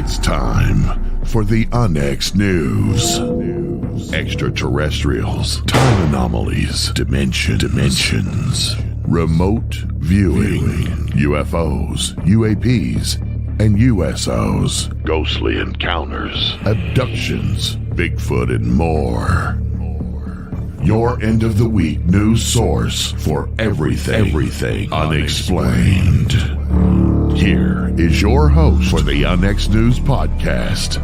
It's time for the Onyx News. Extraterrestrials, time anomalies, dimensions, remote viewing, UFOs, UAPs, and USOs, ghostly encounters, abductions, Bigfoot, and more. Your end of the week news source for everything unexplained. Here is your host for the Onyx News Podcast,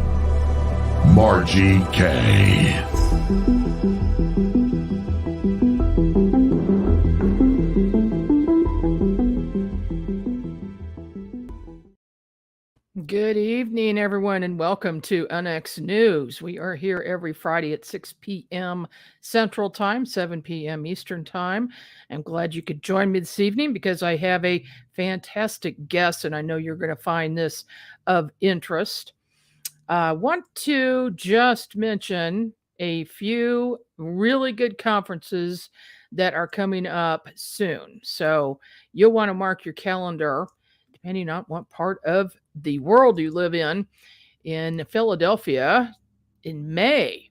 Margie K. Good evening, everyone, and welcome to Onyx News. We are here every Friday at 6 p.m. Central Time, 7 p.m. Eastern Time. I'm glad you could join me this evening because I have a fantastic guest, and I know you're going to find this of interest. I want to just mention a few really good conferences that are coming up soon. So you'll want to mark your calendar, depending on what part of the world you live in Philadelphia in May.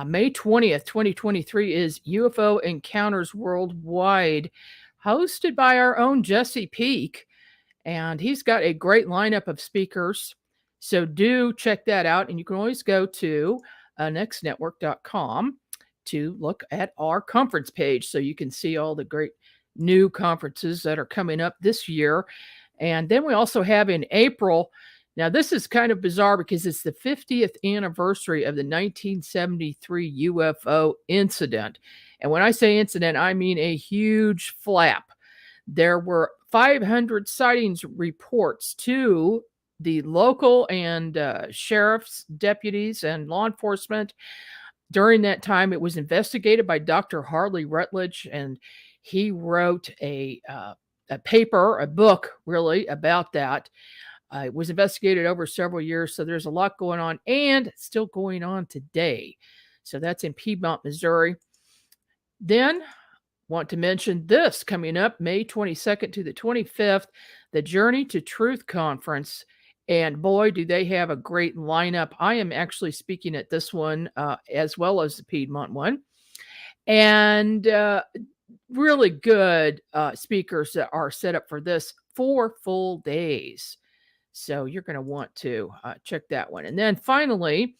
May 20th, 2023 is UFO Encounters Worldwide, hosted by our own Jesse Peak. And he's got a great lineup of speakers. So do check that out. And you can always go to nextnetwork.com to look at our conference page so you can see all the great new conferences that are coming up this year. And then we also have in April, now this is kind of bizarre because it's the 50th anniversary of the 1973 UFO incident. And when I say incident, I mean a huge flap. There were 500 sightings reports to the local and sheriff's deputies and law enforcement. During that time, it was investigated by Dr. Harley Rutledge, and he wrote a book really about that. It was investigated over several years, so there's a lot going on, and it's still going on today. So that's in Piedmont, Missouri. Then want to mention this coming up May 22nd to the 25th, the Journey to Truth Conference. And boy, do they have a great lineup. I am actually speaking at this one as well as the Piedmont one. And really good speakers that are set up for this 4 full days. So you're going to want to check that one. And then finally,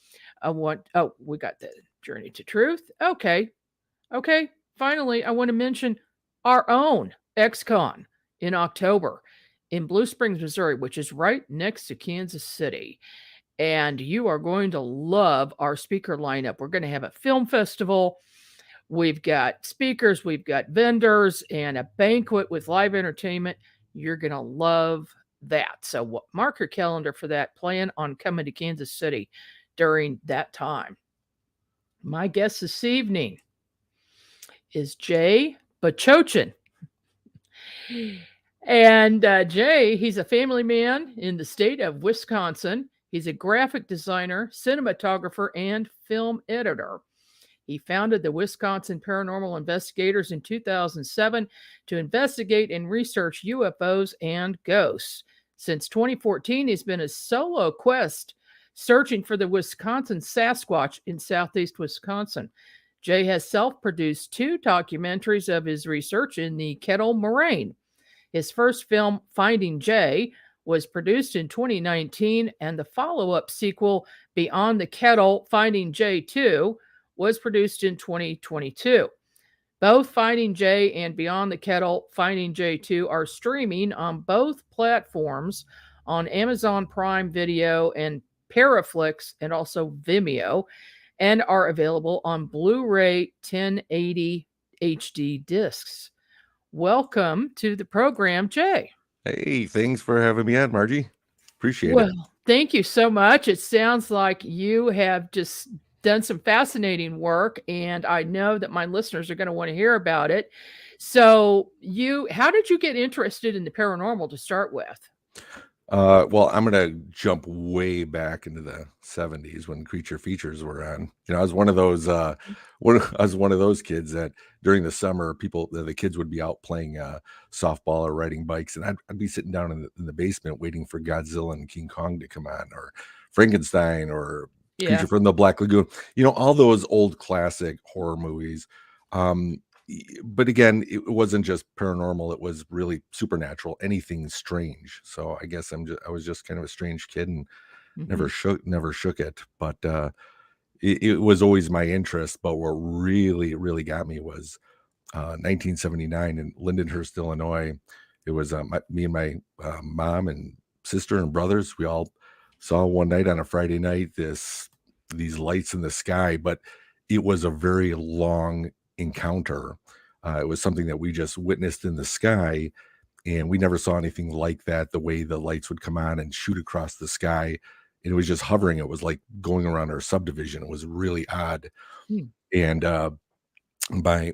we got the Journey to Truth. Okay. Finally, I want to mention our own XCon in October in Blue Springs, Missouri, which is right next to Kansas City. And you are going to love our speaker lineup. We're going to have a film festival. We've got speakers, we've got vendors, and a banquet with live entertainment. You're going to love that. So mark your calendar for that. Plan on coming to Kansas City during that time. My guest this evening is Jay Bachochin. And Jay, he's a family man in the state of Wisconsin. He's a graphic designer, cinematographer, and film editor. He founded the Wisconsin Paranormal Investigators in 2007 to investigate and research UFOs and ghosts. Since 2014, he's been a solo quest searching for the Wisconsin Sasquatch in southeast Wisconsin. Jay has self-produced 2 documentaries of his research in the Kettle Moraine. His first film, Finding Jay, was produced in 2019, and the follow-up sequel, Beyond the Kettle, Finding Jay 2, was produced in 2022. Both Finding Jay and Beyond the Kettle, Finding Jay 2 are streaming on both platforms on Amazon Prime Video and Paraflix and also Vimeo, and are available on Blu-ray 1080 HD discs. Welcome to the program, Jay. Hey, thanks for having me on, Margie. Appreciate it. Well, thank you so much. It sounds like you have just done some fascinating work, and I know that my listeners are going to want to hear about it. So how did you get interested in the paranormal to start with? Well, I'm gonna jump way back into the '70s when Creature Features were on. I was one of those I was one of those kids that during the summer, the kids would be out playing softball or riding bikes, and I'd be sitting down in the basement waiting for Godzilla and King Kong to come on, or Frankenstein, or Creature Yeah. from the Black Lagoon. All those old classic horror movies. Um, but again, it wasn't just paranormal, it was really supernatural, anything strange. So I guess I was just kind of a strange kid and Hmm. never shook it. But it was always my interest. But what really got me was 1979 in Lindenhurst, Illinois. It was me and my mom and sister and brothers. We all saw one night on a Friday night these lights in the sky, but it was a very long encounter. It was something that we just witnessed in the sky, and we never saw anything like that. The way the lights would come on and shoot across the sky, and it was just hovering. It was like going around our subdivision. It was really odd. Hmm. And my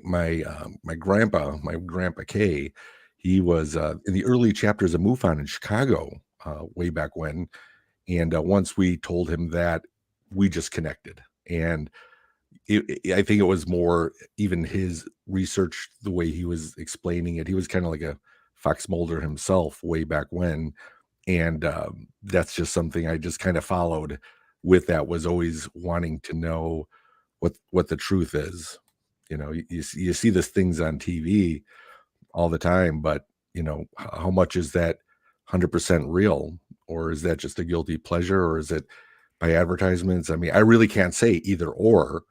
grandpa K, he was in the early chapters of MUFON in Chicago, way back when. And once we told him that, we just connected. And I think it was more even his research, the way he was explaining it. He was kind of like a Fox Mulder himself way back when. And that's just something I just kind of followed with. That was always wanting to know what the truth is. You see these things on TV all the time, but how much is that 100% real, or is that just a guilty pleasure, or is it by advertisements? I mean, I really can't say either or,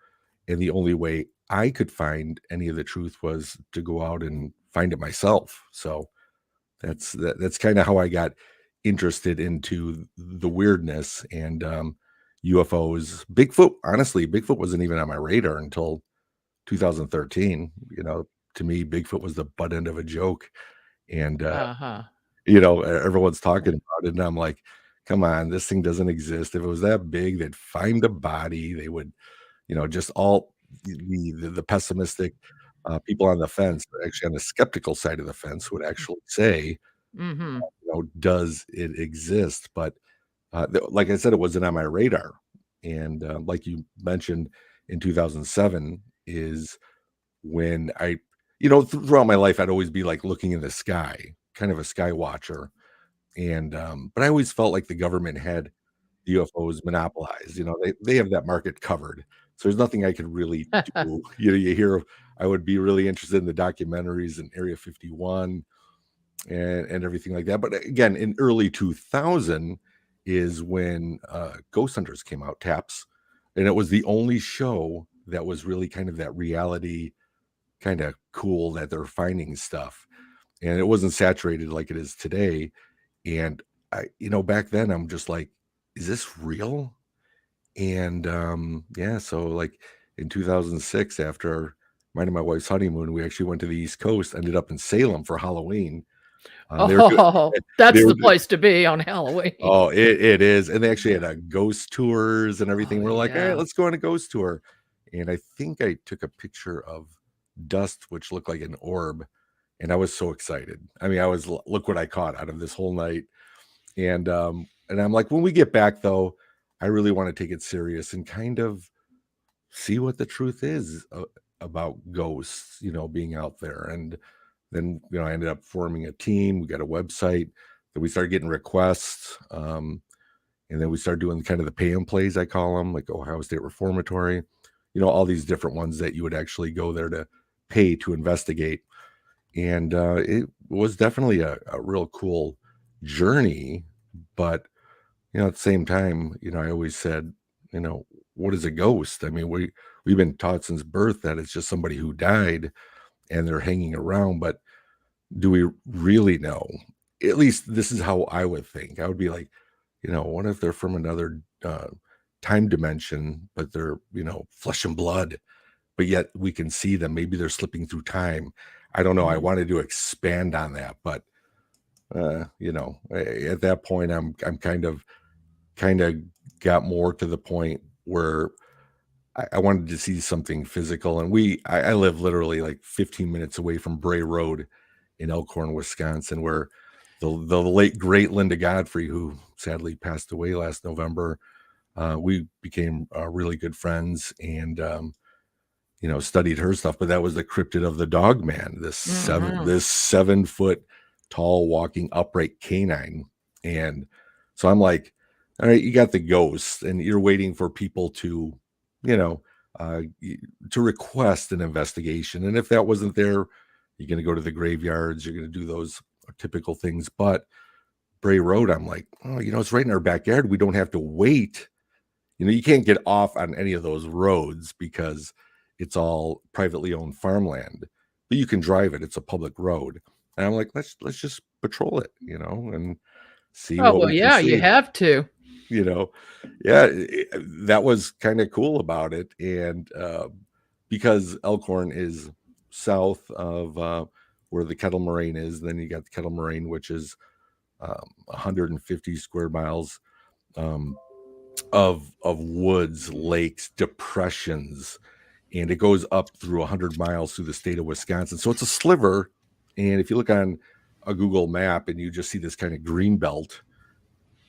and the only way I could find any of the truth was to go out and find it myself. So that's kind of how I got interested into the weirdness and UFOs. Bigfoot, honestly, Bigfoot wasn't even on my radar until 2013. To me, Bigfoot was the butt end of a joke, and Uh-huh. everyone's talking about it, and I'm like, come on, this thing doesn't exist. If it was that big, they'd find a body. They would, just all the pessimistic people on the fence, actually on the skeptical side of the fence, would actually say, Hmm. does it exist? But like I said, it wasn't on my radar. And like you mentioned, in 2007 is when throughout my life, I'd always be like looking in the sky, kind of a sky watcher. And but I always felt like the government had UFOs monopolized. They have that market covered. So there's nothing I could really do. You hear, I would be really interested in the documentaries in Area 51 and everything like that. But again, in early 2000 is when Ghost Hunters came out, Taps, and it was the only show that was really kind of that reality, kind of cool, that they're finding stuff, and it wasn't saturated like it is today. And back then I'm just like, is this real? And yeah, so like in 2006, after mine and my wife's honeymoon, we actually went to the East Coast, ended up in Salem for Halloween. They were doing Oh, that's they were the place to be on Halloween. Oh, it is, and they actually had a ghost tours and Oh, everything. We're like, "All right, yeah. let's go on a ghost tour." And I think I took a picture of dust which looked like an orb, and I was so excited. I mean, look what I caught out of this whole night. And I'm like, when we get back though, I really want to take it serious and kind of see what the truth is about ghosts, being out there. And then, I ended up forming a team. We got a website that we started getting requests. And then we started doing kind of the pay and plays, I call them, like Ohio State Reformatory, all these different ones that you would actually go there to pay to investigate. And it was definitely a real cool journey. But, at the same time, I always said, what is a ghost? I mean, we've been taught since birth that it's just somebody who died and they're hanging around. But do we really know? At least this is how I would think. I would be like, what if they're from another time dimension, but they're, flesh and blood, but yet we can see them. Maybe they're slipping through time. I don't know. I Mhm. wanted to expand on that, but at that point, I'm kind of got more to the point where I wanted to see something physical. And I live literally like 15 minutes away from Bray Road in Elkhorn, Wisconsin, where the late great Linda Godfrey, who sadly passed away last November. We became really good friends, and studied her stuff. But that was the cryptid of the Dog Man, this 7 foot tall walking upright canine. And so I'm like, all right, you got the ghost, and you're waiting for people to, to request an investigation. And if that wasn't there, you're going to go to the graveyards. You're going to do those typical things. But Bray Road, I'm like, oh, it's right in our backyard. We don't have to wait. You can't get off on any of those roads because it's all privately owned farmland, but you can drive it. It's a public road. And I'm like, let's just patrol it, and see what we can see. You have to. That was kind of cool about it. And because Elkhorn is south of where the Kettle Moraine is, then you got the Kettle Moraine, which is 150 square miles of woods, lakes, depressions, and it goes up through 100 miles through the state of Wisconsin. So it's a sliver. And if you look on a Google map and you just see this kind of green belt,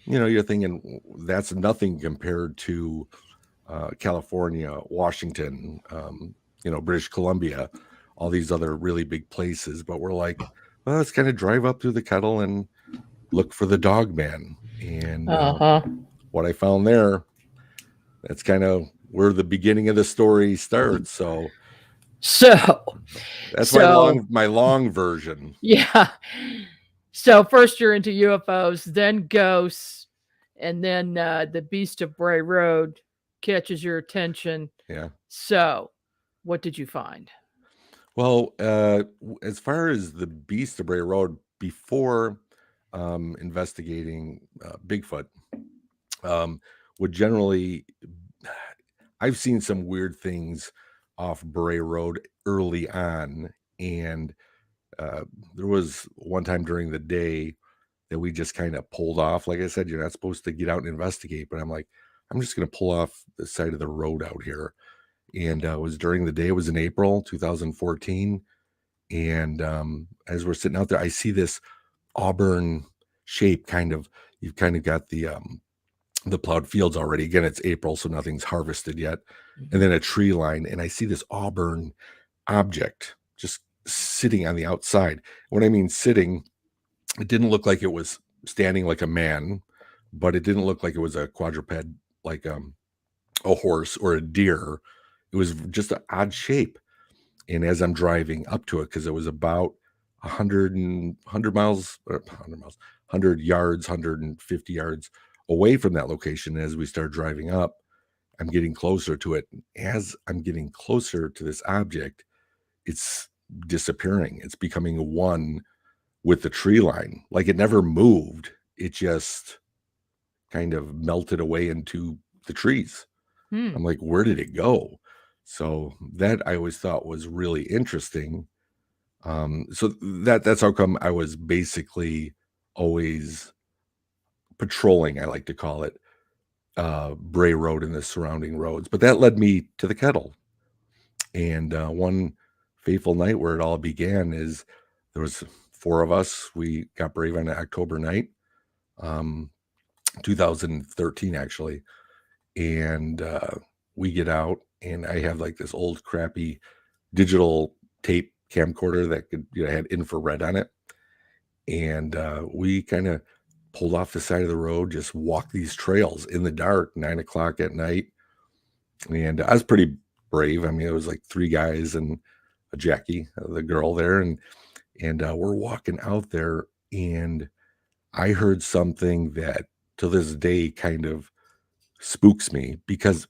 you're thinking that's nothing compared to California, Washington, British Columbia, all these other really big places. But we're like, well, let's kind of drive up through the Kettle and look for the Dog Man. And what I found there, that's kind of where the beginning of the story starts. So that's my long version. Yeah. So first you're into UFOs, then ghosts, and then the Beast of Bray Road catches your attention. Yeah. So what did you find? Well, as far as the Beast of Bray Road, before investigating Bigfoot, would generally, I've seen some weird things off Bray Road early on, and there was one time during the day that we just kind of pulled off. Like I said, you're not supposed to get out and investigate, but I'm like, I'm just going to pull off the side of the road out here. And it was during the day. It was in April 2014, and as we're sitting out there, I see this auburn shape. You've kind of got the plowed fields already. Again, it's April, so nothing's harvested yet. And then a tree line, and I see this auburn object just sitting on the outside. When I mean sitting, it didn't look like it was standing like a man, but it didn't look like it was a quadruped, like a horse or a deer. It was just an odd shape. And as I'm driving up to it, because it was about 100 yards, 150 yards away from that location, as we start driving up, I'm getting closer to it. As I'm getting closer to this object, it's disappearing. It's becoming one with the tree line. Like it never moved. It just kind of melted away into the trees. I'm like, where did it go? So that I always thought was really interesting. So that's how come I was basically always patrolling, I like to call it, Bray Road and the surrounding roads. But that led me to the Kettle. And one fateful night where it all began is there was 4 of us. We got brave on an October night, 2013 actually. And we get out, and I have like this old crappy digital tape camcorder that could, had infrared on it. And we kind of pulled off the side of the road, just walked these trails in the dark, 9 o'clock at night. And I was pretty brave. I mean, it was like 3 guys and a Jackie, the girl there. And we're walking out there, and I heard something that to this day kind of spooks me, because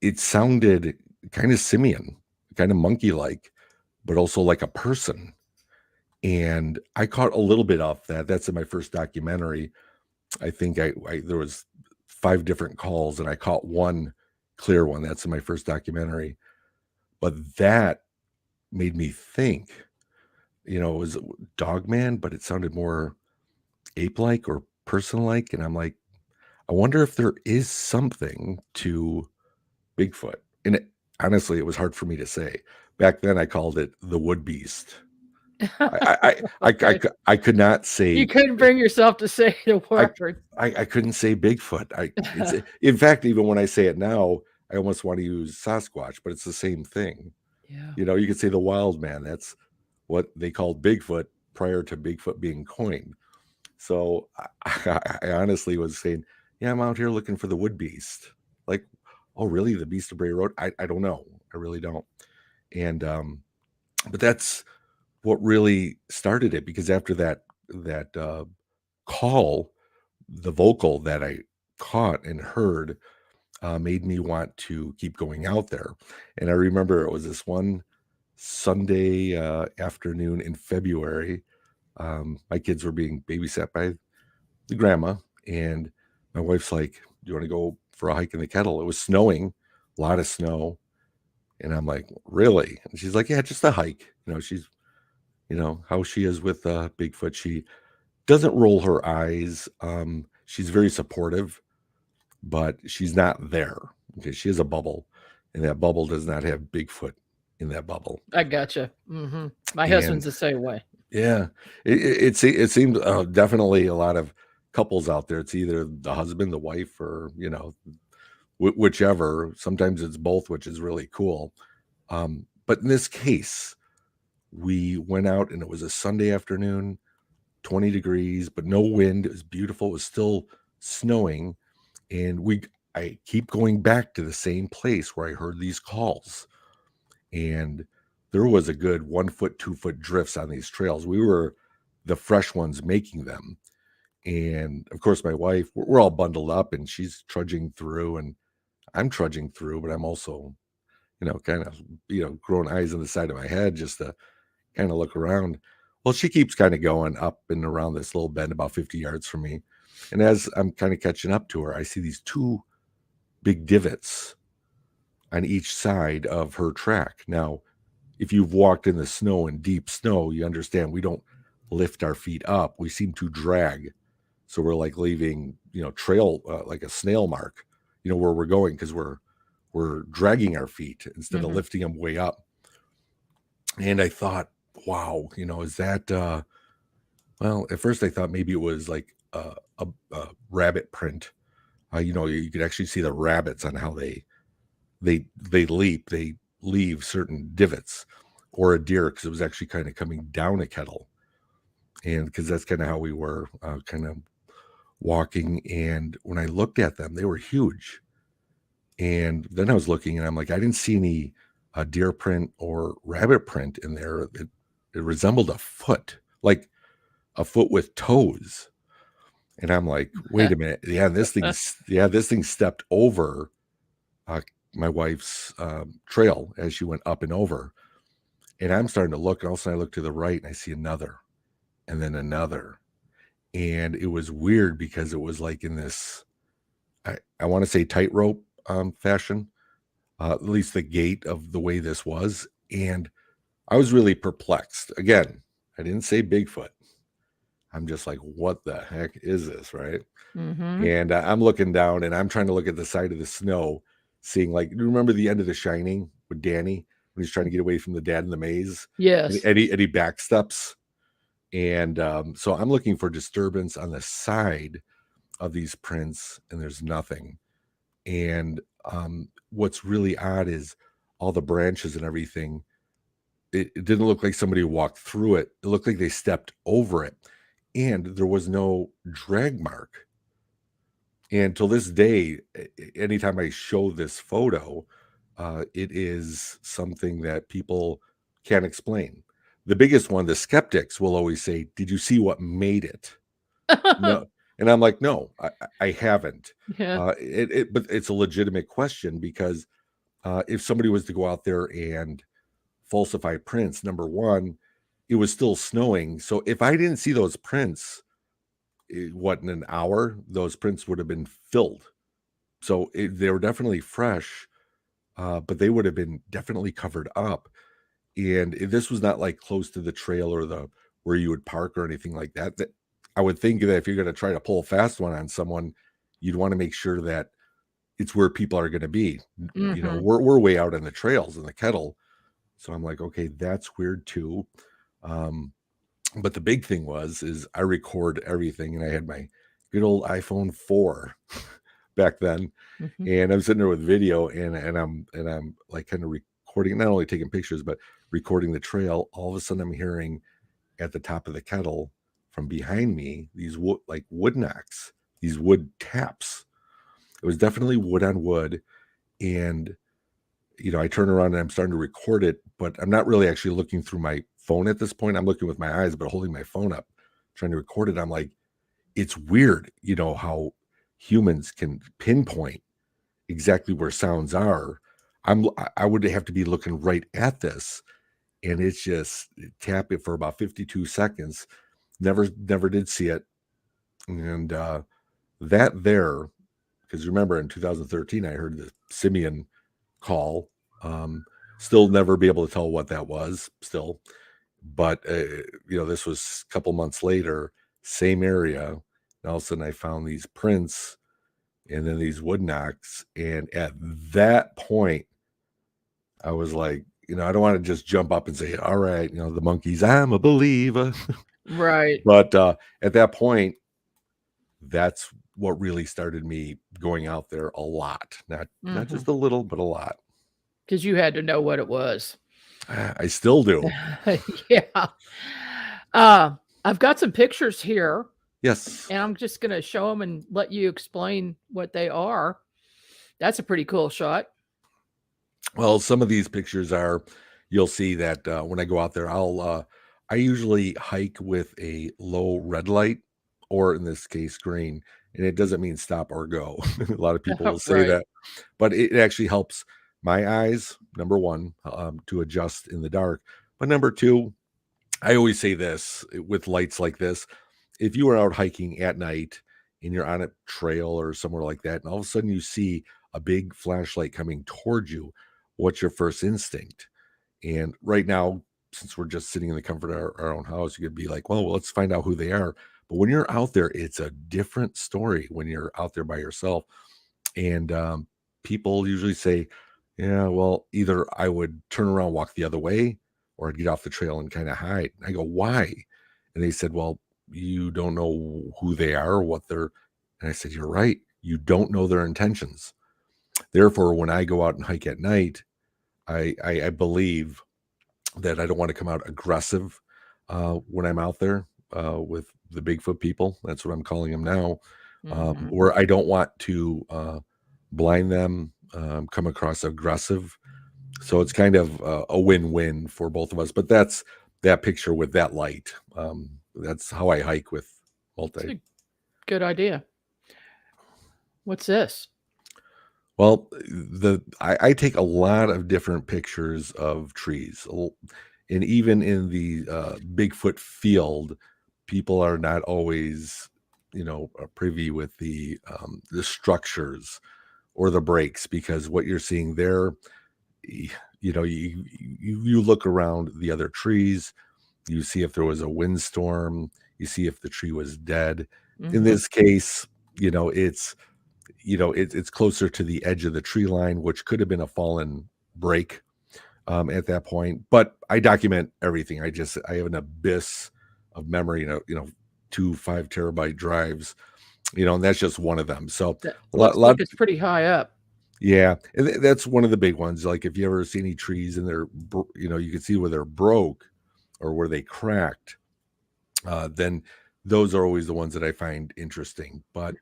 it sounded kind of simian, kind of monkey-like, but also like a person. And I caught a little bit off that. That's in my first documentary. I think there was 5 different calls, and I caught one clear one. That's in my first documentary. But that made me think, it was Dogman, but it sounded more ape-like or person-like. And I'm like, I wonder if there is something to Bigfoot. And honestly, it was hard for me to say. Back then, I called it the wood beast. Okay. I could not You say couldn't bring yourself to say the I word. I couldn't say Bigfoot. It's in fact, even when I say it now, I almost want to use Sasquatch, but it's the same thing. Yeah. You know, you could say the wild man. That's what they called Bigfoot prior to Bigfoot being coined. So I honestly was saying, yeah, I'm out here looking for the wood beast. Like, oh, really? The beast of Bray Road? I don't know. I really don't. And but that's what really started it, because after that call, the vocal that I caught and heard made me want to keep going out there. And I remember it was this one Sunday afternoon in February. My kids were being babysat by the grandma, and my wife's like, "Do you want to go for a hike in the kettle?" It was snowing, a lot of snow, and I'm like, "Really?" And she's like, "Yeah, just a hike." You know, she's how she is with Bigfoot. She doesn't roll her eyes. She's very supportive, but she's not there. Okay, she has a bubble, and that bubble does not have Bigfoot in that bubble. I gotcha. My And husband's the same way. yeah, it seems definitely a lot of couples out there. It's either the husband, the wife, or whichever. Sometimes it's both, which is really cool. But in this case, we went out and it was a Sunday afternoon, 20 degrees, but no wind. It was beautiful. It was still snowing, and I keep going back to the same place where I heard these calls, and there was a good 1 foot, 2 foot drifts on these trails. We were the fresh ones making them. And of course, my wife, we're all bundled up and she's trudging through, and I'm trudging through, but I'm also, kind of, growing eyes on the side of my head just to kind of look around. Well, she keeps kind of going up and around this little bend about 50 yards from me. And as I'm kind of catching up to her, I see these two big divots on each side of her track. Now, if you've walked in the snow and deep snow, you understand we don't lift our feet up. We seem to drag. So we're like leaving, trail like a snail mark, where we're going, because we're dragging our feet instead of lifting them way up. And I thought, wow, is that well, at first I thought maybe it was like a rabbit print. You could actually see the rabbits on how they leap, they leave certain divots, or a deer, because it was actually kind of coming down a kettle, and because that's kind of how we were kind of walking. And when I looked at them, they were huge. And then I was looking, and I'm like, I didn't see any deer print or rabbit print in there. It resembled a foot, like a foot with toes. And I'm like, wait a minute, this thing stepped over my wife's trail as she went up and over. And I'm starting to look, and all of a sudden I look to the right and I see another, and then another. And it was weird because it was like in this, I want to say tightrope fashion, at least the gait of the way this was. And I was really perplexed. Again, I didn't say Bigfoot. I'm just like, what the heck is this, right? And I'm looking down, and I'm trying to look at the side of the snow, seeing, like, you remember the end of The Shining with Danny when he's trying to get away from the dad in the maze? Yes. And Eddie backsteps. And so I'm looking for disturbance on the side of these prints, and there's nothing. And what's really odd is all the branches and everything. It didn't look like somebody walked through it. It looked like they stepped over it, and there was no drag mark. And till this day, anytime I show this photo, it is something that people can't explain. The biggest one, the skeptics will always say, "Did you see what made it?" No. And I'm like, "No, I haven't." Yeah. But it's a legitimate question, because if somebody was to go out there and falsify prints, number one, it was still snowing. So if I didn't see those prints, in an hour, those prints would have been filled. So they were definitely fresh, but they would have been definitely covered up. And this was not like close to the trail or where you would park or anything like that. That I would think that if you're going to try to pull a fast one on someone, you'd want to make sure that it's where people are going to be. We're way out on the trails in the kettle. So I'm like, okay, that's weird too. But the big thing is I record everything, and I had my good old iPhone 4 back then, Mm-hmm. and I'm sitting there with video, and I'm like kind of recording, not only taking pictures but recording the trail. All of a sudden, I'm hearing at the top of the kettle from behind me these wood knocks, these wood taps. It was definitely wood on wood, and I turn around and I'm starting to record it, but I'm not really actually looking through my phone at this point. I'm looking with my eyes, but holding my phone up, trying to record it. I'm like, it's weird, how humans can pinpoint exactly where sounds are. I would have to be looking right at this, and it's just tap it for about 52 seconds. Never did see it. And that there, because remember in 2013, I heard the simian call. Still never be able to tell what that was still, but this was a couple months later, same area, and all of a sudden I found these prints and then these wood knocks, and at that point I was like, I don't want to just jump up and say, all right, the monkeys, I'm a believer. Right. But at that point, that's what really started me going out there a lot, not just a little, but a lot. Because you had to know what it was. I still do. Yeah. I've got some pictures here, Yes. and I'm just going to show them and let you explain what they are. That's a pretty cool shot. Well, some of these pictures you'll see that when I go out there, I usually hike with a low red light, or in this case, green. And it doesn't mean stop or go. A lot of people will say Right. that, but it actually helps my eyes, number one, to adjust in the dark. But number two, I always say this with lights like this: if you are out hiking at night and you're on a trail or somewhere like that, and all of a sudden you see a big flashlight coming towards you, what's your first instinct? And right now, since we're just sitting in the comfort of our own house, you could be like, well, let's find out who they are. But when you're out there, it's a different story when you're out there by yourself. And people usually say, yeah, well, either I would turn around, walk the other way, or I'd get off the trail and kind of hide. And I go, why? And they said, well, you don't know who they are or what they're. And I said, you're right. You don't know their intentions. Therefore, when I go out and hike at night, I believe that I don't want to come out aggressive when I'm out there with the Bigfoot people. That's what I'm calling them now. Where I don't want to blind them, come across aggressive. So it's kind of a win-win for both of us. But that's that picture with that light. That's how I hike with multi. That's a good idea. What's this? Well, I take a lot of different pictures of trees, and even in the Bigfoot field, people are not always, privy with the structures or the breaks, because what you're seeing there, you look around the other trees, you see if there was a windstorm, you see if the tree was dead. In this case, it's closer to the edge of the tree line, which could have been a fallen break at that point. But I document everything. I have an abyss of memory, 2 5 terabyte drives, and that's just one of them. So That a looks lot, like it's pretty high up. yeah, and that's one of the big ones. Like if you ever see any trees and they're, you can see where they're broke or where they cracked, then those are always the ones that I find interesting. But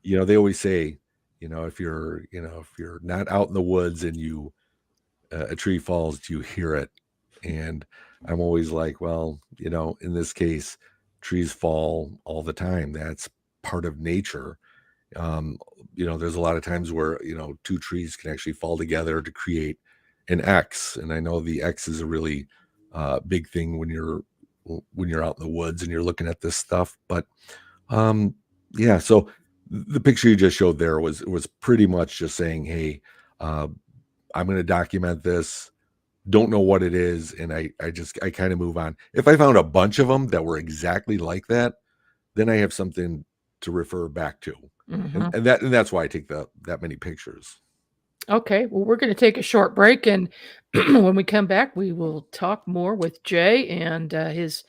they always say, if you're not out in the woods and a tree falls, do you hear it? And I'm always like, well, in this case, trees fall all the time. That's part of nature. There's a lot of times where, 2 trees can actually fall together to create an X. And I know the X is a really big thing when you're out in the woods and you're looking at this stuff. But yeah, so the picture you just showed there was pretty much just saying, hey, I'm going to document this. Don't know what it is. And I kind of move on. If I found a bunch of them that were exactly like that, then I have something to refer back to. And that's why I take that many pictures. Okay, well, we're going to take a short break, and when we come back, we will talk more with Jay and his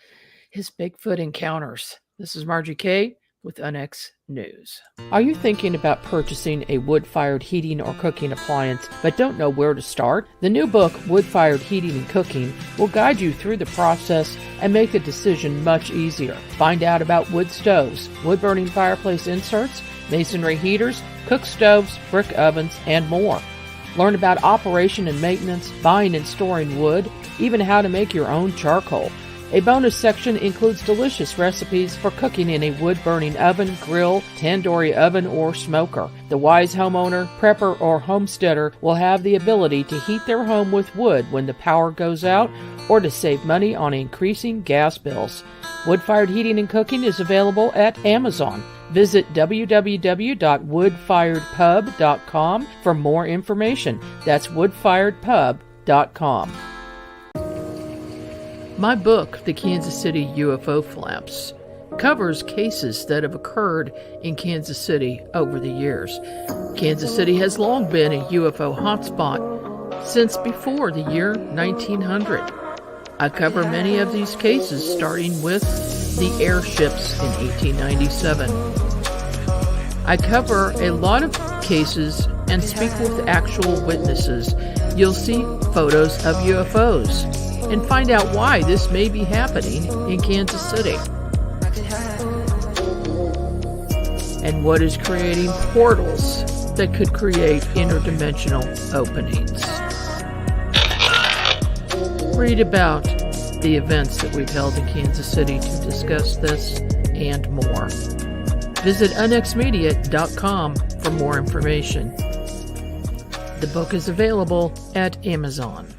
is Bigfoot Encounters. This is Margie K with NX News. Are you thinking about purchasing a wood-fired heating or cooking appliance but don't know where to start? The new book, Wood-Fired Heating and Cooking, will guide you through the process and make the decision much easier. Find out about wood stoves, wood-burning fireplace inserts, masonry heaters, cook stoves, brick ovens, and more. Learn about operation and maintenance, buying and storing wood, even how to make your own charcoal. A bonus section includes delicious recipes for cooking in a wood-burning oven, grill, tandoori oven, or smoker. The wise homeowner, prepper, or homesteader will have the ability to heat their home with wood when the power goes out or to save money on increasing gas bills. Wood-Fired Heating and Cooking is available at Amazon. Visit www.woodfiredpub.com for more information. That's woodfiredpub.com. My book, The Kansas City UFO Flaps, covers cases that have occurred in Kansas City over the years. Kansas City has long been a UFO hotspot since before the year 1900. I cover many of these cases, starting with the airships in 1897. I cover a lot of cases and speak with actual witnesses. You'll see photos of UFOs and find out why this may be happening in Kansas City. And what is creating portals that could create interdimensional openings. Read about the events that we've held in Kansas City to discuss this and more. Visit unxmedia.com for more information. The book is available at Amazon.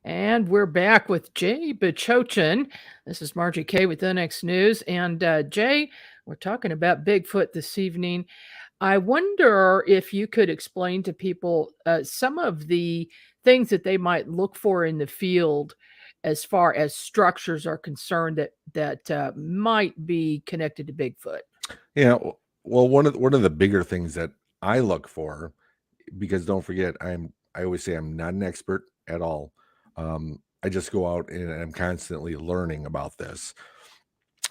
And we're back with Jay Bachochin. This is Margie K with NX News. And Jay, we're talking about Bigfoot this evening. I wonder if you could explain to people some of the things that they might look for in the field as far as structures are concerned that might be connected to Bigfoot. Yeah, well, one of the bigger things that I look for, because don't forget, I always say I'm not an expert at all. I just go out and I'm constantly learning about this.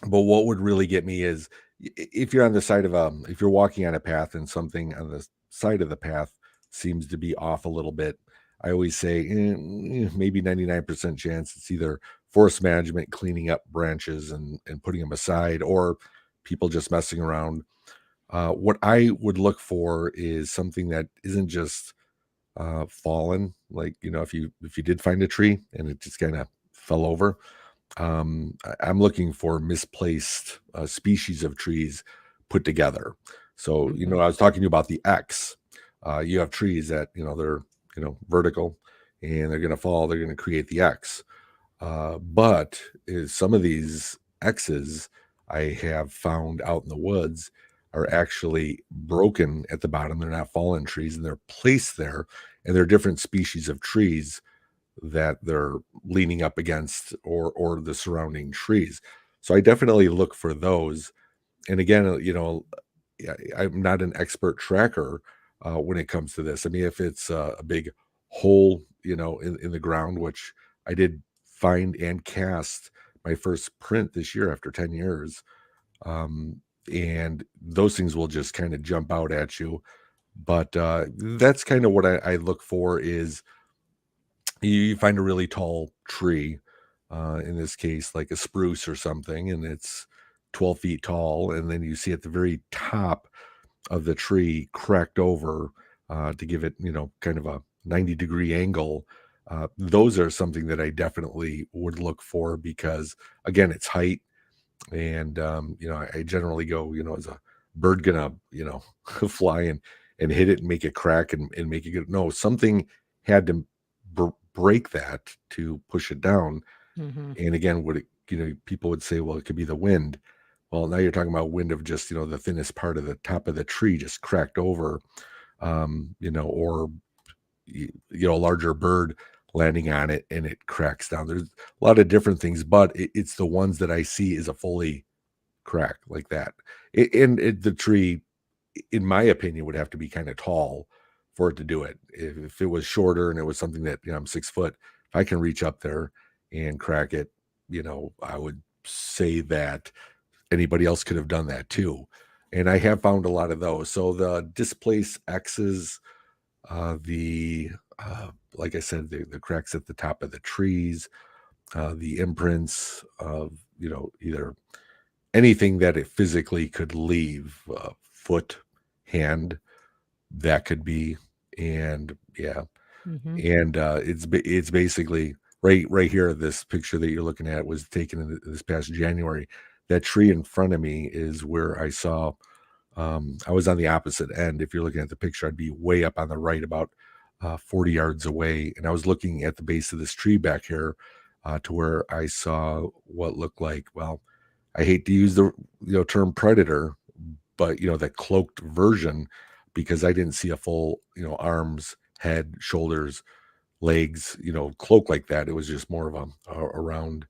But what would really get me is if you're on the side of if you're walking on a path and something on the side of the path seems to be off a little bit, I always say maybe 99% chance it's either forest management cleaning up branches and putting them aside, or people just messing around. What I would look for is something that isn't just fallen, like, if you did find a tree and it just kind of fell over. I'm looking for misplaced species of trees put together. So, I was talking to you about the X. You have trees that, they're, vertical and they're going to fall, they're going to create the X. But some of these X's I have found out in the woods are actually broken at the bottom. They're not fallen trees, and they're placed there, and they're different species of trees that they're leaning up against or the surrounding trees. So I definitely look for those. And again, I'm not an expert tracker when it comes to this. I mean, if it's a big hole, in the ground, which I did find and cast my first print this year after 10 years. And those things will just kind of jump out at you. But that's kind of what I look for is you find a really tall tree, in this case, like a spruce or something, and it's 12 feet tall. And then you see at the very top of the tree cracked over to give it, kind of a 90-degree angle. Those are something that I definitely would look for because, again, it's height. And, I generally go, is a bird gonna, fly and hit it and make it crack and make it good? No, something had to break that to push it down. Hmm. And again, people would say, well, it could be the wind. Well, now you're talking about wind of just, the thinnest part of the top of the tree just cracked over, or, a larger bird landing on it and it cracks down. There's a lot of different things, but it's the ones that I see is a fully crack like that. The tree, in my opinion, would have to be kind of tall for it to do it. If it was shorter and it was something that, I'm 6 foot, if I can reach up there and crack it, I would say that anybody else could have done that too. And I have found a lot of those. So the displaced X's, like I said, the cracks at the top of the trees, the imprints of, either anything that it physically could leave, foot, hand, that could be. And yeah. Hmm. And it's basically right here. This picture that you're looking at was taken in this past January. That tree in front of me is where I saw. I was on the opposite end. If you're looking at the picture, I'd be way up on the right, about 40 yards away, and I was looking at the base of this tree back here, to where I saw what looked like. Well, I hate to use the term predator, but the cloaked version, because I didn't see a full arms, head, shoulders, legs, cloak like that. It was just more of a round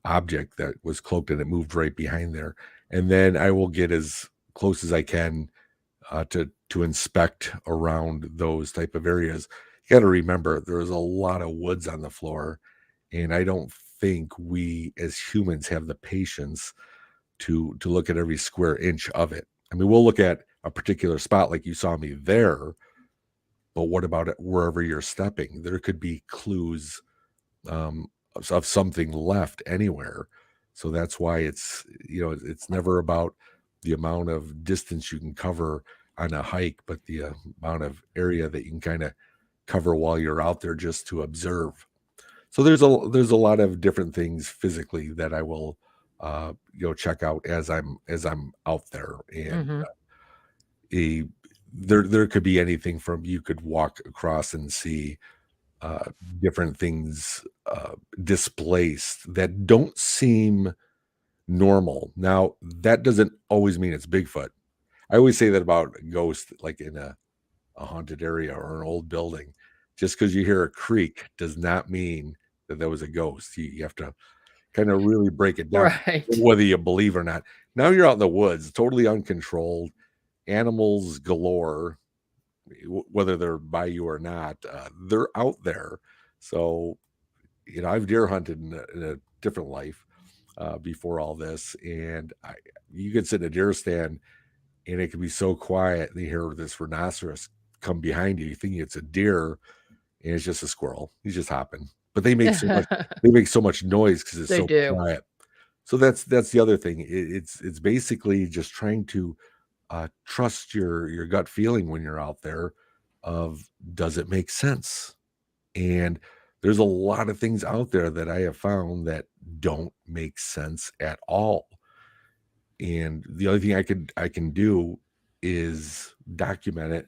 object that was cloaked, and it moved right behind there. And then I will get as close as I can to inspect around those type of areas. You got to remember, there's a lot of woods on the floor, and I don't think we as humans have the patience to look at every square inch of it. I mean, we'll look at a particular spot like you saw me there, but what about it wherever you're stepping? There could be clues of something left anywhere. So that's why it's never about the amount of distance you can cover on a hike, but the amount of area that you can kind of cover while you're out there just to observe. So there's a lot of different things physically that I will check out as I'm out there. And Hmm. a there could be anything from, you could walk across and see uh, different things displaced that don't seem normal. Now, that doesn't always mean it's Bigfoot. I always say that about a ghost, like in a haunted area or an old building. Just because you hear a creak does not mean that there was a ghost. You have to kind of really break it down, Right. whether you believe or not. Now you're out in the woods, totally uncontrolled, animals galore, whether they're by you or not, they're out there. So, I've deer hunted in a different life before all this, and you could sit in a deer stand, and it can be so quiet, and you hear this rhinoceros come behind you. You think it's a deer, and it's just a squirrel. He's just hopping, but they make so much noise because it's They so do. quiet. So that's the other thing. It's basically just trying to trust your gut feeling when you're out there of, does it make sense? And there's a lot of things out there that I have found that don't make sense at all. And the only thing I can do is document it.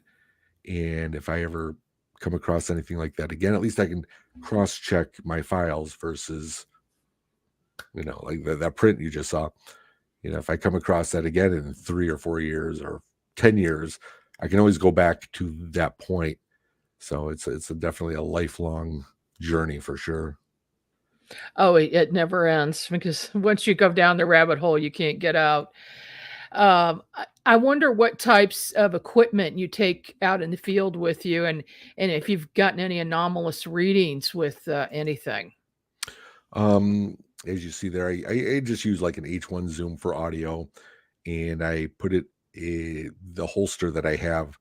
And if I ever come across anything like that again, at least I can cross check my files versus, like that print you just saw. If I come across that again in 3 or 4 years or 10 years, I can always go back to that point. So it's definitely a lifelong journey for sure. Oh, it never ends, because once you go down the rabbit hole, you can't get out. I wonder what types of equipment you take out in the field with you, and if you've gotten any anomalous readings with anything. As you see there, I just use like an H1 zoom for audio, and I put it the holster that I have.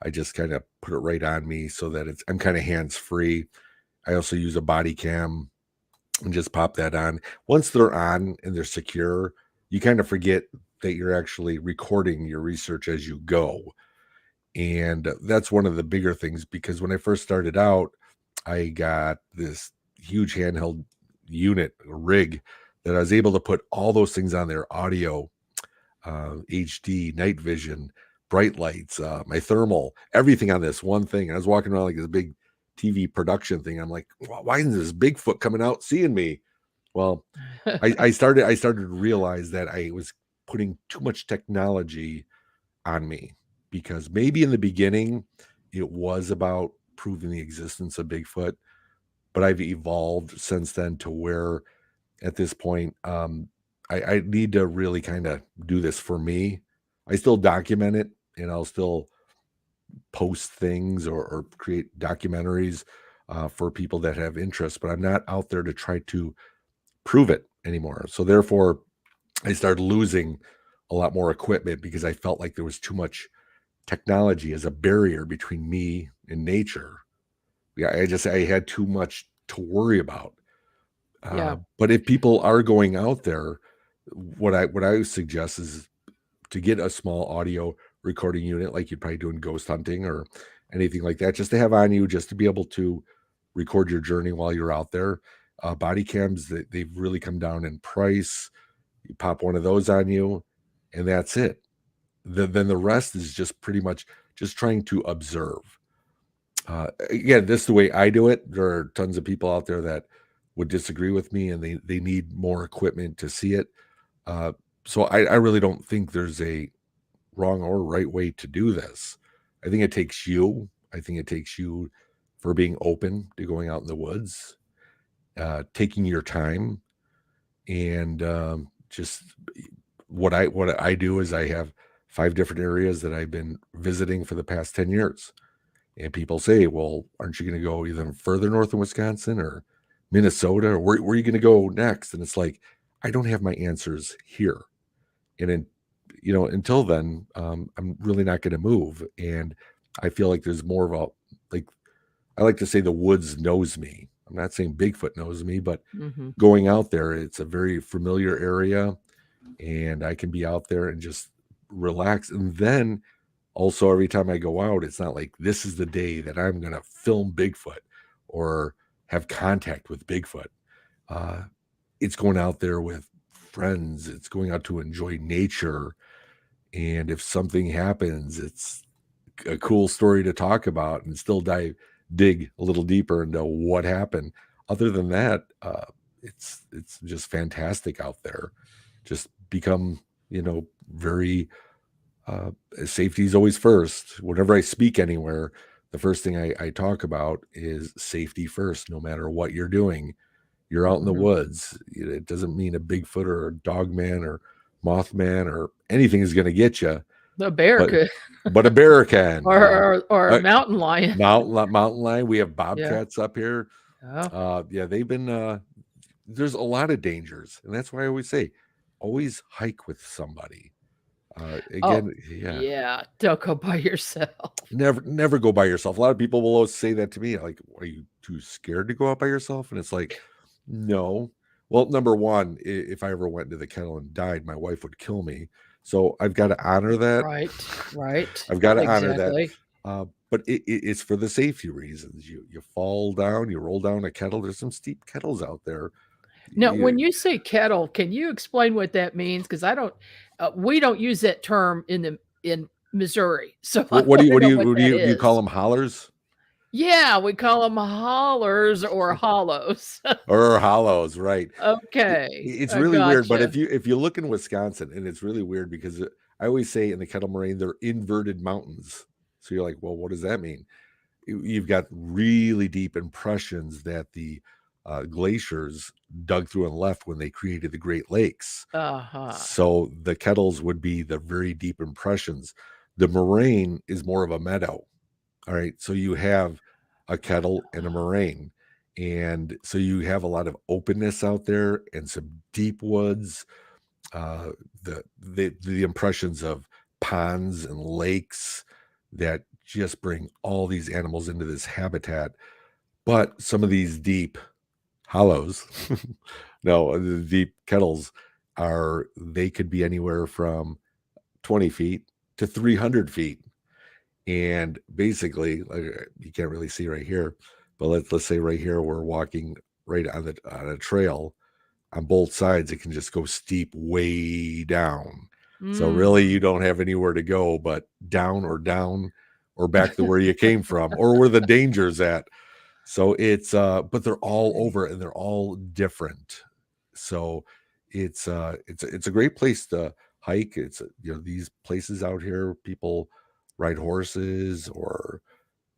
I just kind of put it right on me so that I'm kind of hands free. I also use a body cam and just pop that on. Once they're on and they're secure, you kind of forget that you're actually recording your research as you go. And that's one of the bigger things, because when I first started out, I got this huge handheld unit rig that I was able to put all those things on there: audio, HD, night vision, bright lights, my thermal, everything on this one thing. I was walking around like this big TV production thing. I'm like, why isn't this Bigfoot coming out seeing me? Well, I started to realize that I was putting too much technology on me, because maybe in the beginning it was about proving the existence of Bigfoot, but I've evolved since then to where at this point, I need to really kind of do this for me. I still document it, and I'll still post things or create documentaries for people that have interest, but I'm not out there to try to prove it anymore. So therefore, I started losing a lot more equipment because I felt like there was too much technology as a barrier between me and nature. Yeah, I had too much to worry about. But if people are going out there, what I suggest is to get a small audio recording unit, like you'd probably do in ghost hunting or anything like that, just to have on you, just to be able to record your journey while you're out there. Body cams, they've really come down in price. You pop one of those on you, and that's it. Then the rest is just pretty much just trying to observe. Again, this is the way I do it. There are tons of people out there that would disagree with me, and they need more equipment to see it. So I really don't think there's a wrong or right way to do this. I think it takes you. I think it takes you for being open to going out in the woods, taking your time, and just what I do is I have 5 different areas that I've been visiting for the past 10 years. And people say, well, aren't you going to go even further north in Wisconsin or Minnesota, or where are you going to go next? And it's like, I don't have my answers here. And until then, I'm really not going to move. And I feel like there's more of I like to say the woods knows me. I'm not saying Bigfoot knows me, but going out there, it's a very familiar area, and I can be out there and just relax. And then also, every time I go out, it's not like this is the day that I'm going to film Bigfoot or have contact with Bigfoot. It's going out there with friends. It's going out to enjoy nature. And if something happens, it's a cool story to talk about and still dig a little deeper into what happened. Other than that, it's just fantastic out there. Just become, very safety is always first. Whenever I speak anywhere, the first thing I talk about is safety first, no matter what you're doing. You're out in the woods. It doesn't mean a Bigfoot or a dogman or Mothman or anything is going to get you. The bear could. But a bear can. or a mountain lion. Mountain lion. We have bobcats up here. Oh. They've been, there's a lot of dangers. And that's why I always say, always hike with somebody. Don't go by yourself. Never go by yourself. A lot of people will always say that to me, like, are you too scared to go out by yourself? And it's like, no. Well, number one, if I ever went into the kennel and died, my wife would kill me. So I've got to honor that. Right. I've got to honor that. But it's for the safety reasons. You fall down, you roll down a kettle. There's some steep kettles out there. Now, when you say kettle, can you explain what that means? Because we don't use that term in Missouri. So what do you call them? Hollers? Yeah, we call them hollers or hollows. Or hollows, right? Okay, it's really weird. But if you look in Wisconsin, and it's really weird because I always say in the kettle moraine they're inverted mountains. So you're like, well, what does that mean? You've got really deep impressions that the glaciers dug through and left when they created the Great Lakes. So the kettles would be the very deep impressions. The moraine is more of a meadow. All right. So you have a kettle and a moraine. And so you have a lot of openness out there and some deep woods. The impressions of ponds and lakes that just bring all these animals into this habitat. But some of these deep hollows, the deep kettles they could be anywhere from 20 feet to 300 feet. And basically, you can't really see right here, but let's say right here, we're walking right on a trail. On both sides, it can just go steep way down. So really, you don't have anywhere to go but down or back to where you came from or where the danger's at. So it's but they're all over and they're all different. So it's a great place to hike. It's these places out here, people ride horses or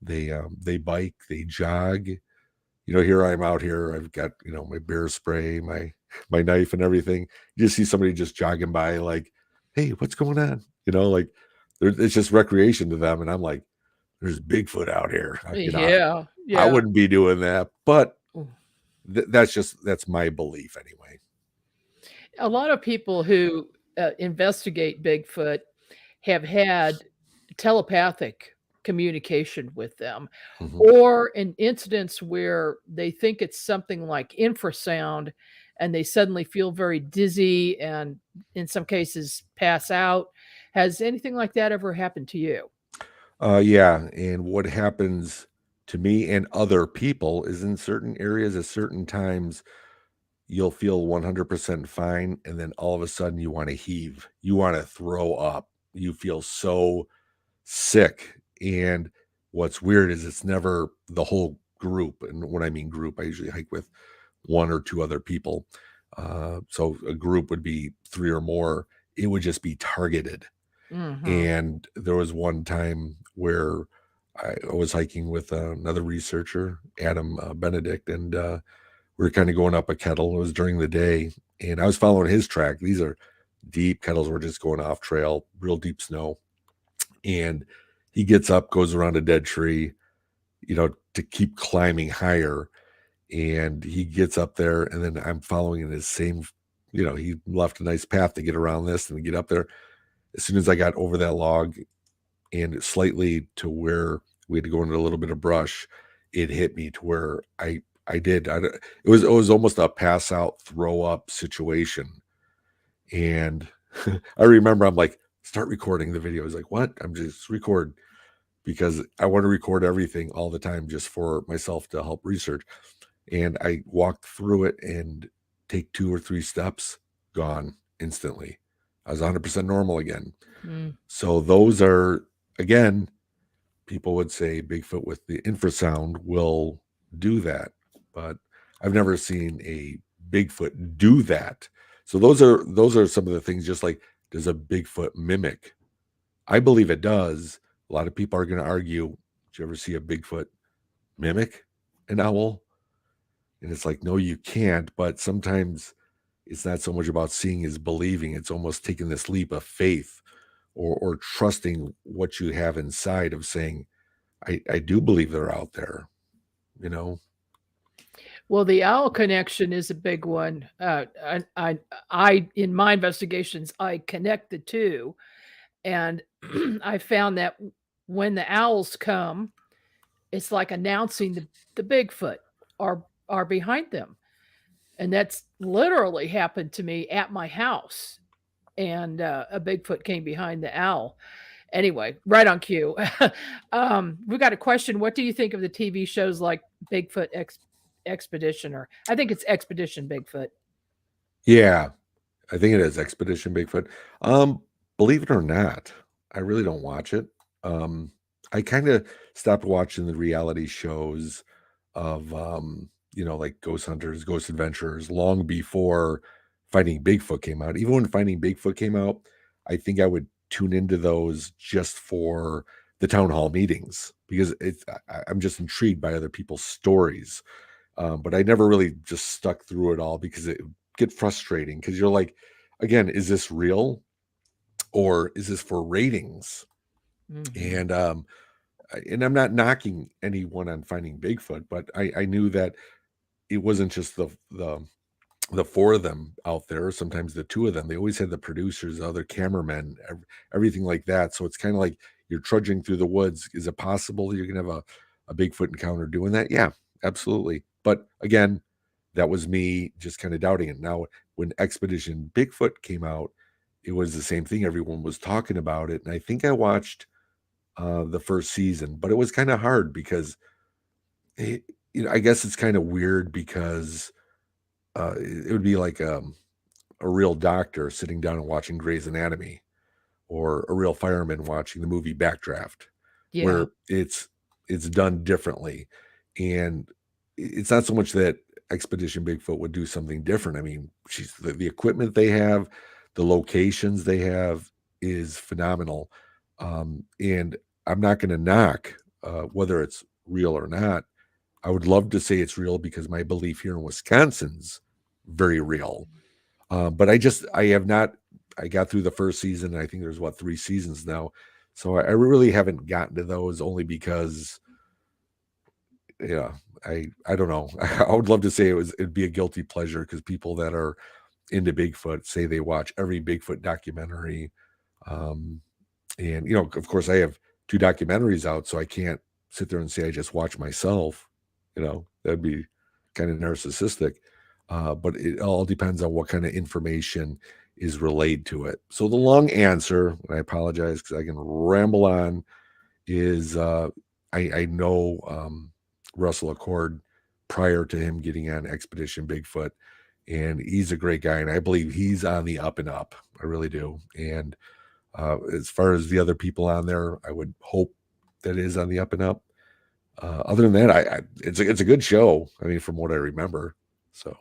they bike, they jog. Here I'm out here. I've got my bear spray, my knife, and everything. You just see somebody just jogging by, like, "Hey, what's going on?" Like it's just recreation to them, and I'm like, "There's Bigfoot out here." Yeah, I yeah. wouldn't be doing that, but Ooh. that's my belief anyway. A lot of people who investigate Bigfoot have had telepathic communication with them, Mhm. or in incidents where they think it's something like infrasound and they suddenly feel very dizzy and in some cases pass out. Has anything like that ever happened to you? Yeah, and what happens to me and other people is in certain areas at certain times, you'll feel 100% fine, and then all of a sudden you wanna heave, you wanna throw up, you feel so sick, and what's weird is it's never the whole group, and when I mean group, I usually hike with 1 or 2 other people, so a group would be 3 or more, it would just be targeted. Mhm. And there was one time where I was hiking with another researcher, Adam Benedict, and we were kind of going up a kettle. It was during the day, and I was following his track. These are deep kettles. We're just going off trail, real deep snow. And he gets up, goes around a dead tree, to keep climbing higher. And he gets up there, and then I'm following in his same, he left a nice path to get around this and get up there. As soon as I got over that log, and slightly to where we had to go into a little bit of brush, it hit me to where I did. It was almost a pass out, throw up situation. And I remember I'm like, start recording the video. I was like, what? I'm just record because I want to record everything all the time just for myself to help research. And I walked through it and take 2 or 3 steps, gone instantly. I was 100% normal again. Mm. So those are, again, people would say Bigfoot with the infrasound will do that, but I've never seen a Bigfoot do that. So those are some of the things. Just like, does a Bigfoot mimic? I believe it does. A lot of people are going to argue. Did you ever see a Bigfoot mimic an owl? And it's like, no, you can't. But sometimes it's not so much about seeing as believing. It's almost taking this leap of faith or trusting what you have inside of saying, I do believe they're out there, you know? Well, the owl connection is a big one. I in my investigations, I connect the two, and I found that when the owls come, it's like announcing the Bigfoot are behind them, and that's literally happened to me at my house, and a Bigfoot came behind the owl. Anyway, right on cue. We got a question. What do you think of the TV shows like Bigfoot Expedition, or I think it's Expedition Bigfoot? Yeah, I think it is Expedition Bigfoot. Um, Believe it or not, I really don't watch it. Um, I kind of stopped watching the reality shows of like Ghost Hunters, Ghost Adventurers long before Finding Bigfoot came out. Even when Finding Bigfoot came out, I think I would tune into those just for the town hall meetings because I'm just intrigued by other people's stories. But I never really just stuck through it all because it would get frustrating because you're like, again, is this real or is this for ratings? Mhm. And and I'm not knocking anyone on Finding Bigfoot, but I knew that it wasn't just the 4 of them out there, sometimes the 2 of them. They always had the producers, the other cameramen, everything like that. So it's kind of like you're trudging through the woods. Is it possible you're gonna have a Bigfoot encounter doing that? Yeah, absolutely. But again, that was me just kind of doubting it. Now, when Expedition Bigfoot came out, it was the same thing. Everyone was talking about it. And I think I watched the first season, but it was kind of hard because it, I guess it's kind of weird because it would be like a real doctor sitting down and watching Grey's Anatomy, or a real fireman watching the movie Backdraft, Yeah. where it's done differently. And it's not so much that Expedition Bigfoot would do something different. I mean, the equipment they have, the locations they have is phenomenal. And I'm not going to knock whether it's real or not. I would love to say it's real because my belief here in Wisconsin's very real. But I have not, I got through the first season. And I think there's 3 seasons now. So I really haven't gotten to those, only because, yeah, I don't know. I would love to say it'd be a guilty pleasure, because people that are into Bigfoot say they watch every Bigfoot documentary. And, of course I have 2 documentaries out, so I can't sit there and say I just watch myself. That'd be kind of narcissistic. But it all depends on what kind of information is relayed to it. So the long answer, and I apologize because I can ramble on, is I know Russell Accord prior to him getting on Expedition Bigfoot, and he's a great guy, and I believe he's on the up and up. I really do. And as far as the other people on there, I would hope that it is on the up and up. Other than that, it's a good show. I mean, from what I remember. So.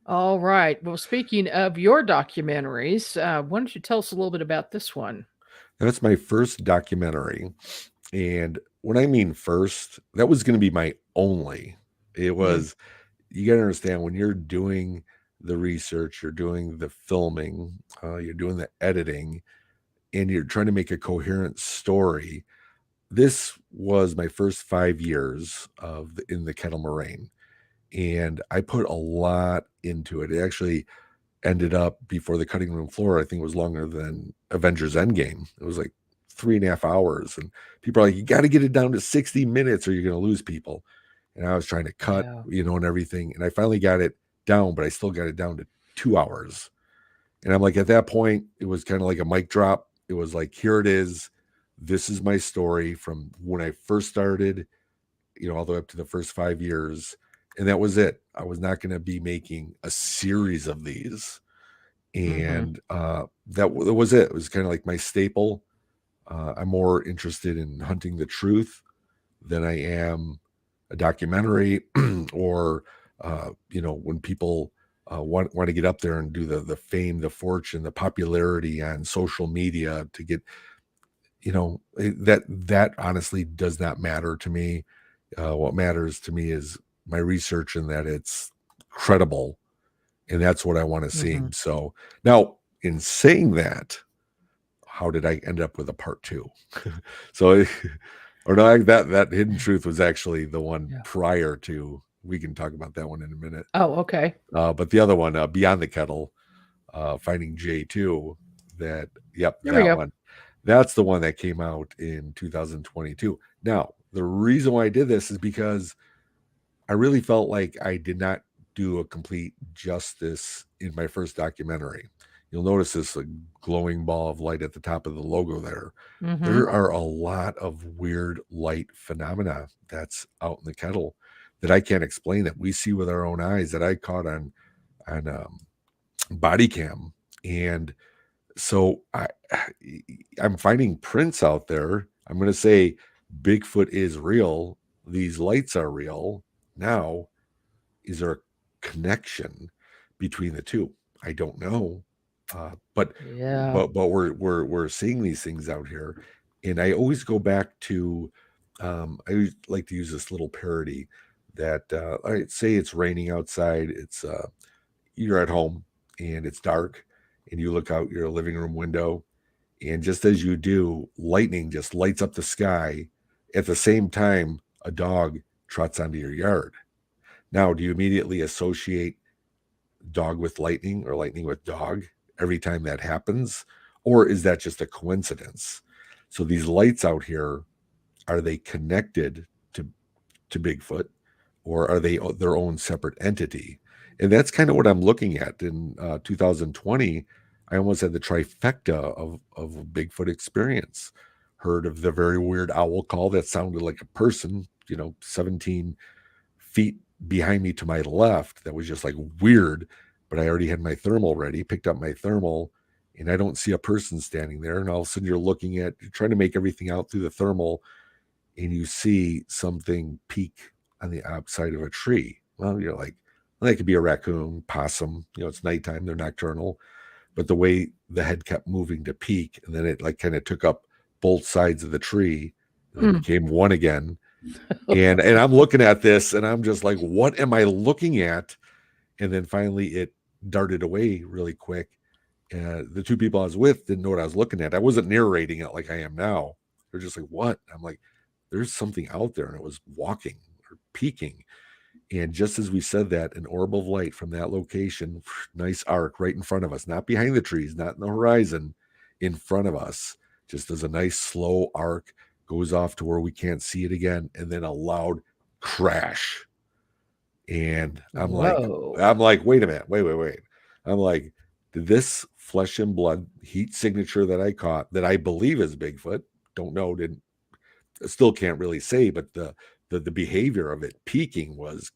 All right. Well, speaking of your documentaries, why don't you tell us a little bit about this one? That's my first documentary. And when I mean first, that was going to be my only. It was, you got to understand, when you're doing the research, you're doing the filming, you're doing the editing, and you're trying to make a coherent story. This was my first 5 years in the kettle moraine, and I put a lot into it. It actually ended up, before the cutting room floor, I think it was longer than Avengers Endgame. It was like 3.5 hours, and people are like, you got to get it down to 60 minutes or you're going to lose people. And I was trying to cut, and everything. And I finally got it down, but I still got it down to 2 hours. And I'm like, at that point, it was kind of like a mic drop. It was like, here it is. This is my story from when I first started, all the way up to the first 5 years. And that was it. I was not going to be making a series of these. And that was it. It was kind of like my staple. I'm more interested in hunting the truth than I am a documentary or, when people want to get up there and do the fame, the fortune, the popularity on social media to get, that honestly does not matter to me. What matters to me is my research, and that it's credible, and that's what I want to see. So now, in saying that, how did I end up with a part 2? So, or no, that hidden truth was actually the one prior to. We can talk about that one in a minute. Oh, okay. But the other one, Beyond the Kettle, Finding J2, that one. That's the one that came out in 2022. Now, the reason why I did this is because I really felt like I did not do a complete justice in my first documentary. You'll notice this glowing ball of light at the top of the logo there. There are a lot of weird light phenomena that's out in the kettle that I can't explain, that we see with our own eyes, that I caught on body cam. And so I'm finding prints out there. I'm going to say Bigfoot is real. These lights are real. Now, is there a connection between the two? I don't know. But we're seeing these things out here. And I always go back to, I always like to use this little parody that, I say it's raining outside. It's, you're at home and it's dark, and you look out your living room window, and just as you do, lightning just lights up the sky. At the same time, a dog trots onto your yard. Now, do you immediately associate dog with lightning or lightning with dog every time that happens? Or is that just a coincidence? So these lights out here, are they connected to Bigfoot, or are they their own separate entity? And that's kind of what I'm looking at. In 2020, I almost had the trifecta of a Bigfoot experience. Heard of the very weird owl call that sounded like a person, 17 feet behind me to my left. That was just like weird, but I already had my thermal ready, picked up my thermal, and I don't see a person standing there. And all of a sudden you're trying to make everything out through the thermal, and you see something peek on the outside of a tree. Well, you're like, well, that could be a raccoon, possum. It's nighttime; they're nocturnal. But the way the head kept moving to peak, and then it like kind of took up both sides of the tree, and then became one again. And I'm looking at this, and I'm just like, what am I looking at? And then finally, it darted away really quick. The two people I was with didn't know what I was looking at. I wasn't narrating it like I am now. They're just like, what? I'm like, there's something out there. And it was walking or peeking. And just as we said that, an orb of light from that location, nice arc right in front of us, not behind the trees, not in the horizon, in front of us, just as a nice slow arc goes off to where we can't see it again. And then a loud crash. And I'm like, wait a minute, wait. I'm like, did this flesh and blood heat signature that I caught, that I believe is Bigfoot, don't know, still can't really say, but the behavior of it peeking was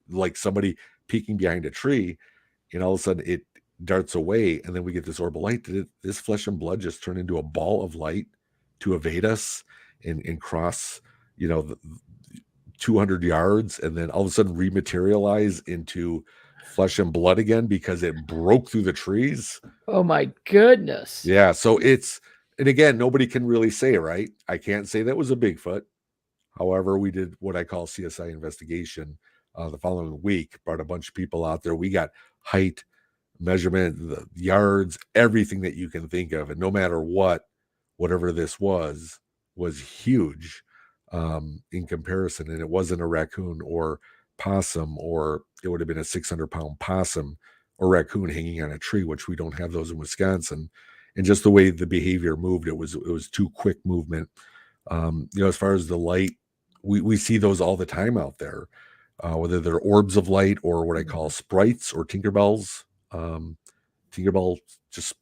like somebody peeking behind a tree, and all of a sudden it darts away, and then we get this orb of light. Did this flesh and blood just turn into a ball of light to evade us and cross, 200 yards, and then all of a sudden rematerialize into flesh and blood again because it broke through the trees? Oh my goodness. Yeah. So and again, nobody can really say, right? I can't say that was a Bigfoot. However, we did what I call CSI investigation the following week, brought a bunch of people out there. We got height, measurement, the yards, everything that you can think of. And no matter whatever this was huge in comparison. And it wasn't a raccoon or possum, or it would have been a 600-pound possum or raccoon hanging on a tree, which we don't have those in Wisconsin. And just the way the behavior moved, it was too quick movement. As far as the light, we see those all the time out there, whether they're orbs of light or what I call sprites or Tinkerbells. Tinkerbell just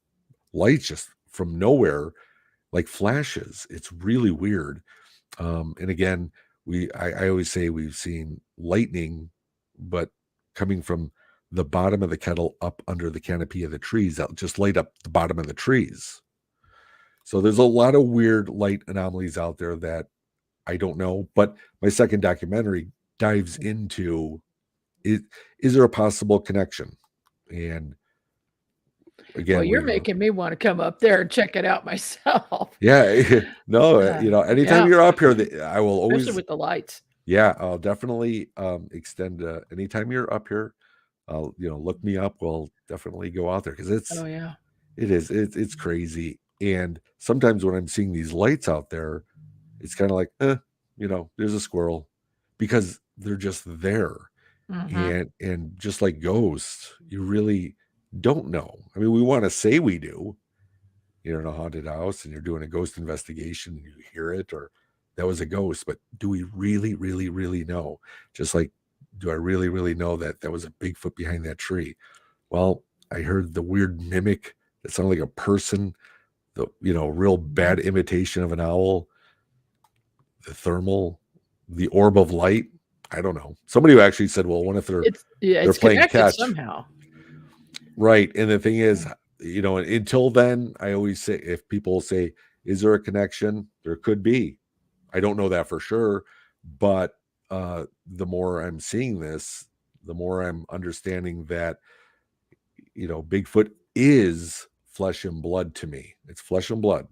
lights just from nowhere, like flashes. It's really weird. And again, I always say we've seen lightning, but coming from the bottom of the kettle up under the canopy of the trees that just light up the bottom of the trees. So there's a lot of weird light anomalies out there that I don't know. But my second documentary dives into it. Is there a possible connection? And again, well, you're making me want to come up there and check it out myself. Yeah. No, anytime you're up here, I will always, especially with the lights. Yeah, I'll definitely extend anytime you're up here, look me up. We'll definitely go out there because it's crazy. And sometimes when I'm seeing these lights out there, it's kind of like, there's a squirrel, because they're just there. And just like ghosts, you really don't know. I mean, we want to say we do. You're in a haunted house and you're doing a ghost investigation and you hear it, or that was a ghost, but do we really, really, really know? Just like, do I really, really know that was a Bigfoot behind that tree? Well, I heard the weird mimic that sounded like a person, the real bad imitation of an owl, the thermal, the orb of light. I don't know. Somebody who actually said, well, what if they're playing catch somehow? Right. And the thing is, until then, I always say, if people say, is there a connection? There could be. I don't know that for sure. But the more I'm seeing this, the more I'm understanding that, Bigfoot is flesh and blood to me. It's flesh and blood.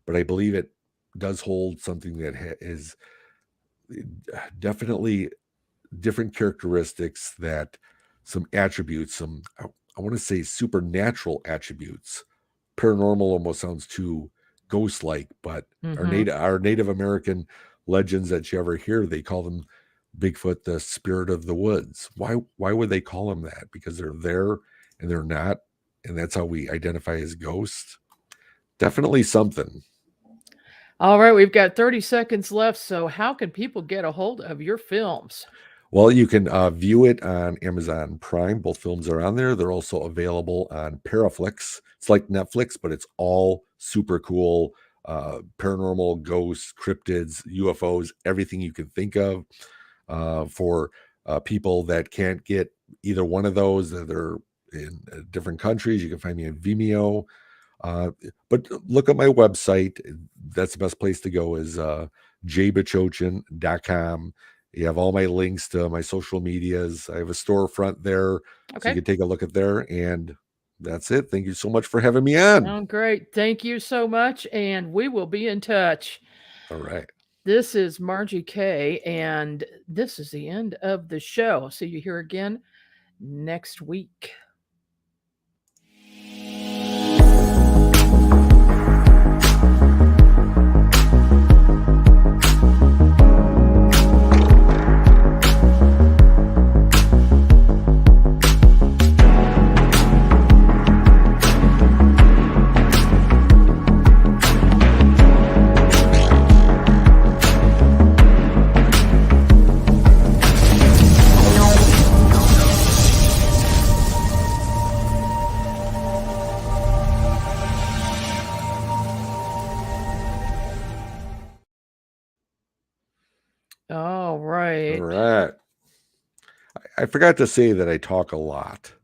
But I believe it does hold something that is definitely different characteristics, that some attributes, I want to say supernatural attributes. Paranormal almost sounds too ghost-like, but our Native American legends that you ever hear, they call them Bigfoot, the spirit of the woods. Why would they call them that? Because they're there and they're not, and that's how we identify as ghosts. Definitely something. All right, we've got 30 seconds left. So how can people get a hold of your films? Well, you can view it on Amazon Prime. Both films are on there. They're also available on Paraflix. It's like Netflix, but it's all super cool. Paranormal, ghosts, cryptids, UFOs, everything you can think of. For people that can't get either one of those, that are in different countries, you can find me on Vimeo. But look at my website. That's the best place to go, is jaybachochin.com. You have all my links to my social medias. I have a storefront there, so you Okay. can take a look at there. And that's it. Thank you so much for having me on. Oh, great. Thank you so much. And we will be in touch. All right. This is Margie K. And this is the end of the show. See you here again next week. All right. All right. I forgot to say that I talk a lot.